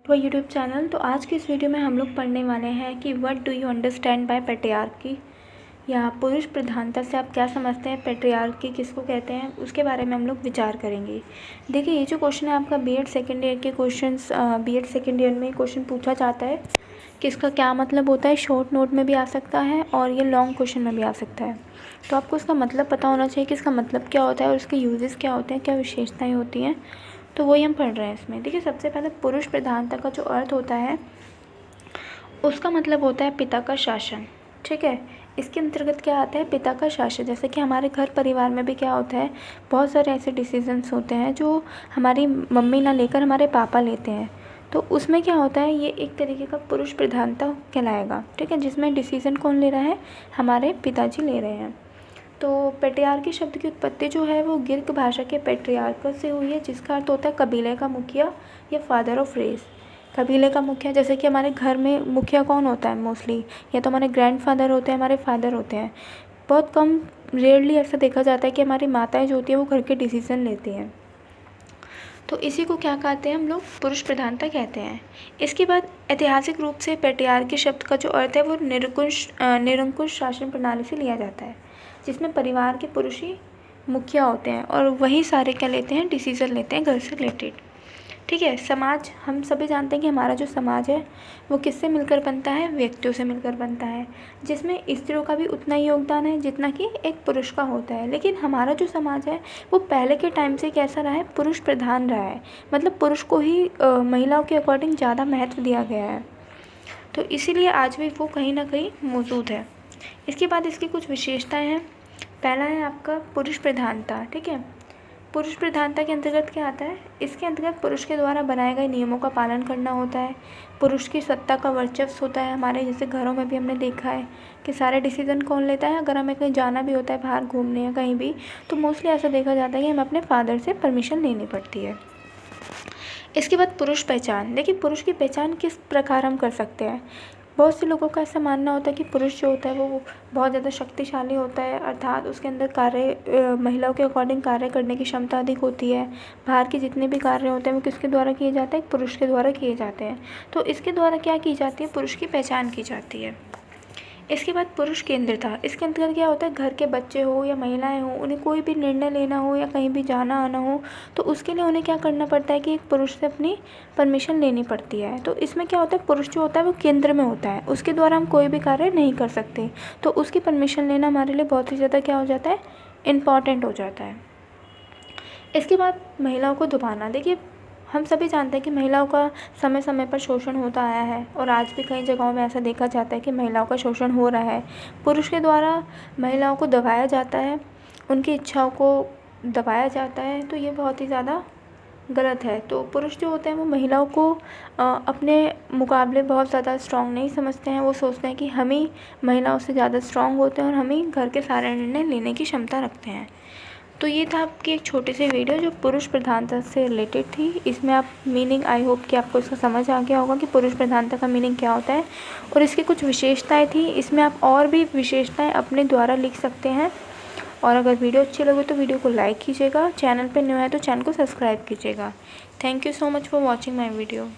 तो YouTube channel. तो आज की इस वीडियो में हम लोग पढ़ने वाले हैं कि what do you understand by patriarchy, या पुरुष प्रधानता से आप क्या समझते हैं, पैट्रियार्की किसको कहते हैं, उसके बारे में हम लोग विचार करेंगे। देखिए, ये जो क्वेश्चन है आपका बीएड सेकेंड ईयर के क्वेश्चंस, बीएड सेकेंड ईयर में क्वेश्चन पूछा जाता है कि इसका क्या मतलब होता है। शॉर्ट नोट में भी आ सकता है और ये लॉन्ग क्वेश्चन में भी आ सकता है। तो आपको इसका मतलब पता होना चाहिए कि इसका मतलब क्या होता है और इसके यूजेस क्या होते हैं, क्या विशेषताएँ होती हैं। तो वही हम पढ़ रहे हैं इसमें। देखिए, सबसे पहले पुरुष प्रधानता का जो अर्थ होता है उसका मतलब होता है पिता का शासन। ठीक है, इसके अंतर्गत क्या आता है, पिता का शासन। जैसे कि हमारे घर परिवार में भी क्या होता है, बहुत सारे ऐसे डिसीजंस होते हैं जो हमारी मम्मी ना लेकर हमारे पापा लेते हैं। तो उसमें क्या होता है, ये एक तरीके का पुरुष प्रधानता कहलाएगा। ठीक है, जिसमें डिसीज़न कौन ले रहा है, हमारे पिताजी ले रहे हैं। तो पैट्रियार्की शब्द की उत्पत्ति जो है वो ग्रीक भाषा के पैट्रियार्कस से हुई है, जिसका अर्थ होता है कबीले का मुखिया या फादर ऑफ रेस। कबीले का मुखिया, जैसे कि हमारे घर में मुखिया कौन होता है मोस्टली, या तो हमारे ग्रैंडफादर होते हैं, हमारे फादर होते हैं। बहुत कम, रेयरली ऐसा देखा जाता है कि हमारी माताएं जो होती हैं वो घर के डिसीज़न लेती हैं। तो इसी को क्या कहते हैं हम लोग, पुरुष प्रधानता कहते हैं। इसके बाद ऐतिहासिक रूप से पैट्रियार्की शब्द का जो अर्थ है वो निरंकुश शासन प्रणाली से लिया जाता है, जिसमें परिवार के पुरुष ही मुखिया होते हैं और वही सारे क्या लेते हैं, डिसीज़न लेते हैं घर से रिलेटेड। ठीक है, समाज, हम सभी जानते हैं कि हमारा जो समाज है वो किससे मिलकर बनता है, व्यक्तियों से मिलकर बनता है, जिसमें स्त्रियों का भी उतना ही योगदान है जितना कि एक पुरुष का होता है। लेकिन हमारा जो समाज है वो पहले के टाइम से कैसा रहा है, पुरुष प्रधान रहा है। मतलब पुरुष को ही महिलाओं के अकॉर्डिंग ज़्यादा महत्व दिया गया है। तो इसीलिए आज भी वो कहीं ना कहीं मौजूद है। इसके बाद इसकी कुछ विशेषताएँ हैं। पहला है आपका पुरुष प्रधानता। ठीक है, पुरुष प्रधानता के अंतर्गत क्या आता है, इसके अंतर्गत पुरुष के द्वारा बनाए गए नियमों का पालन करना होता है। पुरुष की सत्ता का वर्चस्व होता है। हमारे जैसे घरों में भी हमने देखा है कि सारे डिसीजन कौन लेता है। अगर हमें कहीं जाना भी होता है, बाहर घूमने या कहीं भी, तो मोस्टली ऐसा देखा जाता है कि हमें अपने फादर से परमिशन लेनी पड़ती है। इसके बाद पुरुष पहचान। देखिए, पुरुष की पहचान किस प्रकार हम कर सकते हैं। बहुत से लोगों का ऐसा मानना होता है कि पुरुष जो होता है वो बहुत ज़्यादा शक्तिशाली होता है, अर्थात उसके अंदर कार्य महिलाओं के अकॉर्डिंग कार्य करने की क्षमता अधिक होती है। बाहर के जितने भी कार्य होते हैं वो किसके द्वारा किए जाते हैं, पुरुष के द्वारा किए जाते हैं। तो इसके द्वारा क्या की जाती है, पुरुष की पहचान की जाती है। इसके बाद पुरुष केंद्रता। इसके अंतर्गत क्या होता है, घर के बच्चे हो या महिलाएं हो, उन्हें कोई भी निर्णय लेना हो या कहीं भी जाना आना हो तो उसके लिए उन्हें क्या करना पड़ता है कि एक पुरुष से अपनी परमिशन लेनी पड़ती है। तो इसमें क्या होता है, पुरुष जो होता है वो केंद्र में होता है, उसके द्वारा हम कोई भी कार्य नहीं कर सकते। तो उसकी परमिशन लेना हमारे लिए बहुत ही ज़्यादा क्या हो जाता है, इम्पॉर्टेंट हो जाता है। इसके बाद महिलाओं को दबाना। देखिए, हम सभी जानते हैं कि महिलाओं का समय समय पर शोषण होता आया है और आज भी कई जगहों में ऐसा देखा जाता है कि महिलाओं का शोषण हो रहा है। पुरुष के द्वारा महिलाओं को दबाया जाता है, उनकी इच्छाओं को दबाया जाता है। तो ये बहुत ही ज़्यादा गलत है। तो पुरुष जो होते हैं वो महिलाओं को अपने मुकाबले बहुत ज़्यादा स्ट्रॉन्ग नहीं समझते हैं। वो सोचते हैं कि हम ही महिलाओं से ज़्यादा स्ट्रॉन्ग होते हैं और हम ही घर के सारे निर्णय लेने की क्षमता रखते हैं। तो ये था आपकी एक छोटी सी वीडियो जो पुरुष प्रधानता से रिलेटेड थी। इसमें आप मीनिंग, आई होप कि आपको इसका समझ आ गया होगा कि पुरुष प्रधानता का मीनिंग क्या होता है और इसकी कुछ विशेषताएं थी। इसमें आप और भी विशेषताएं अपने द्वारा लिख सकते हैं। और अगर वीडियो अच्छी लगे तो वीडियो को लाइक कीजिएगा, चैनल पर न्यू है तो चैनल को सब्सक्राइब कीजिएगा। Thank you so much for watching my video.